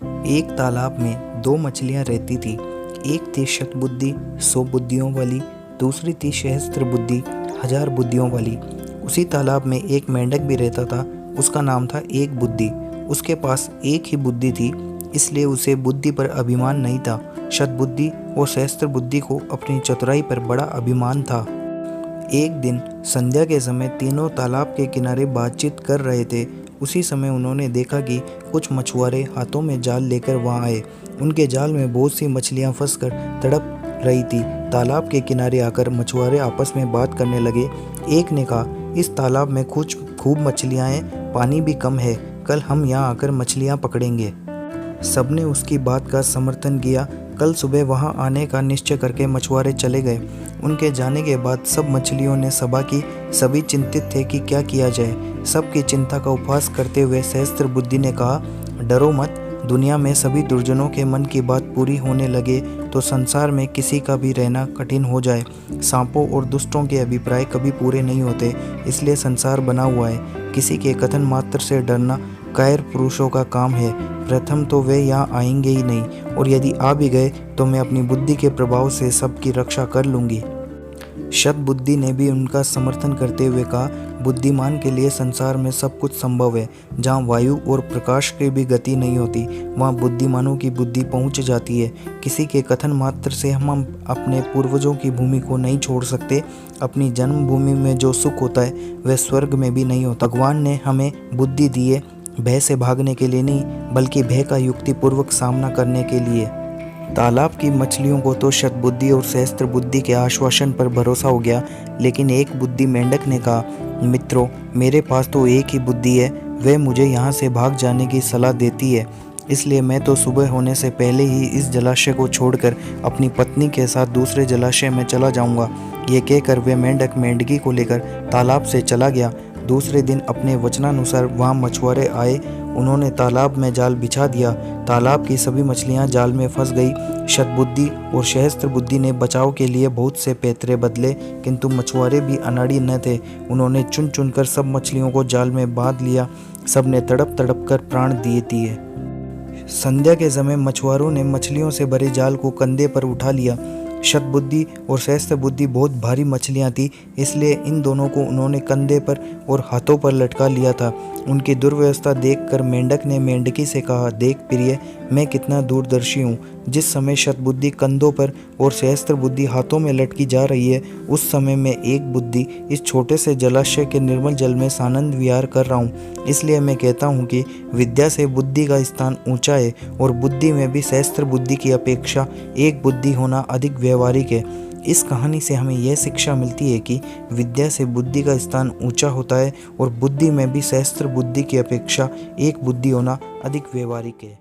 एक तालाब में दो मछलियां रहती थी। एक थी शतबुद्धि 100 बुद्धियों वाली, दूसरी थी सहस्त्र बुद्धि 1000 बुद्धियों वाली। उसी तालाब में एक मेंढक भी रहता था। उसका नाम था एक बुद्धि। उसके पास एक ही बुद्धि थी, इसलिए उसे बुद्धि पर अभिमान नहीं था। शतबुद्धि और सहस्त्र बुद्धि को अपनी चतुराई पर बड़ा अभिमान था। एक दिन संध्या के समय तीनों तालाब के किनारे बातचीत कर रहे थे। उसी समय उन्होंने देखा कि कुछ मछुआरे हाथों में जाल लेकर वहां आए। उनके जाल में बहुत सी मछलियां फंसकर तड़प रही थी। तालाब के किनारे आकर मछुआरे आपस में बात करने लगे। एक ने कहा, इस तालाब में कुछ खूब मछलियां हैं, पानी भी कम है, कल हम यहाँ आकर मछलियां पकड़ेंगे। सबने उसकी बात का समर्थन किया। कल सुबह वहां आने का निश्चय करके मछुआरे चले गए। उनके जाने के बाद सब मछलियों ने सभा की। सभी चिंतित थे कि क्या किया जाए। सबकी चिंता का उपहास करते हुए सहस्त्र बुद्धि ने कहा, डरो मत, दुनिया में सभी दुर्जनों के मन की बात पूरी होने लगे तो संसार में किसी का भी रहना कठिन हो जाए। सांपों और दुष्टों के अभिप्राय कभी पूरे नहीं होते, इसलिए संसार बना हुआ है। किसी के कथन मात्र से डरना कायर पुरुषों का काम है। प्रथम तो वे यहाँ आएंगे ही नहीं, और यदि आ भी गए तो मैं अपनी बुद्धि के प्रभाव से सबकी रक्षा कर लूँगी। शतबुद्धि ने भी उनका समर्थन करते हुए कहा, बुद्धिमान के लिए संसार में सब कुछ संभव है। जहाँ वायु और प्रकाश की भी गति नहीं होती, वहाँ बुद्धिमानों की बुद्धि पहुँच जाती है। किसी के कथन मात्र से हम अपने पूर्वजों की भूमि को नहीं छोड़ सकते। अपनी जन्मभूमि में जो सुख होता है वह स्वर्ग में भी नहीं होता। भगवान ने हमें बुद्धि दी है, भय से भागने के लिए नहीं, बल्कि भय का युक्तिपूर्वक सामना करने के लिए। तालाब की मछलियों को तो शतबुद्धि और सहस्त्र बुद्धि के आश्वासन पर भरोसा हो गया, लेकिन एक बुद्धि मेंढक ने कहा, मित्रों, मेरे पास तो एक ही बुद्धि है, वह मुझे यहाँ से भाग जाने की सलाह देती है। इसलिए मैं तो सुबह होने से पहले ही इस जलाशय को छोड़कर अपनी पत्नी के साथ दूसरे जलाशय में चला जाऊंगा। ये कहकर वह मेंढक मेंढकी को लेकर तालाब से चला गया। दूसरे दिन अपने वचनानुसार वहाँ मछुआरे आए। उन्होंने तालाब में जाल बिछा दिया। तालाब की सभी मछलियाँ जाल में फंस गई। शतबुद्धि और सहस्त्र बुद्धि ने बचाव के लिए बहुत से पैतरे बदले, किंतु मछुआरे भी अनाड़ी न थे। उन्होंने चुन चुन कर सब मछलियों को जाल में बांध लिया। सब ने तड़प तड़प कर प्राण दिए। संध्या के समय मछुआरों ने मछलियों से भरे जाल को कंधे पर उठा लिया। शतबुद्धि और सहस्त्र बुद्धि बहुत भारी मछलियां थी, इसलिए इन दोनों को उन्होंने कंधे पर और हाथों पर लटका लिया था। उनकी दुर्व्यवस्था देखकर मेंढक ने मेंढकी से कहा, देख प्रिय, मैं कितना दूरदर्शी हूँ। जिस समय शतबुद्धि कंधों पर और सहस्त्र बुद्धि हाथों में लटकी जा रही है, उस समय मैं एक बुद्धि इस छोटे से जलाशय के निर्मल जल में सानंद विहार कर रहा हूँ। इसलिए मैं कहता हूँ कि विद्या से बुद्धि का स्थान ऊंचा है, और बुद्धि में भी सहस्त्र बुद्धि की अपेक्षा एक बुद्धि होना अधिक व्यवहारिक है। इस कहानी से हमें यह शिक्षा मिलती है कि विद्या से बुद्धि का स्थान ऊंचा होता है, और बुद्धि में भी सहस्त्र बुद्धि की अपेक्षा एक बुद्धि होना अधिक व्यवहारिक है।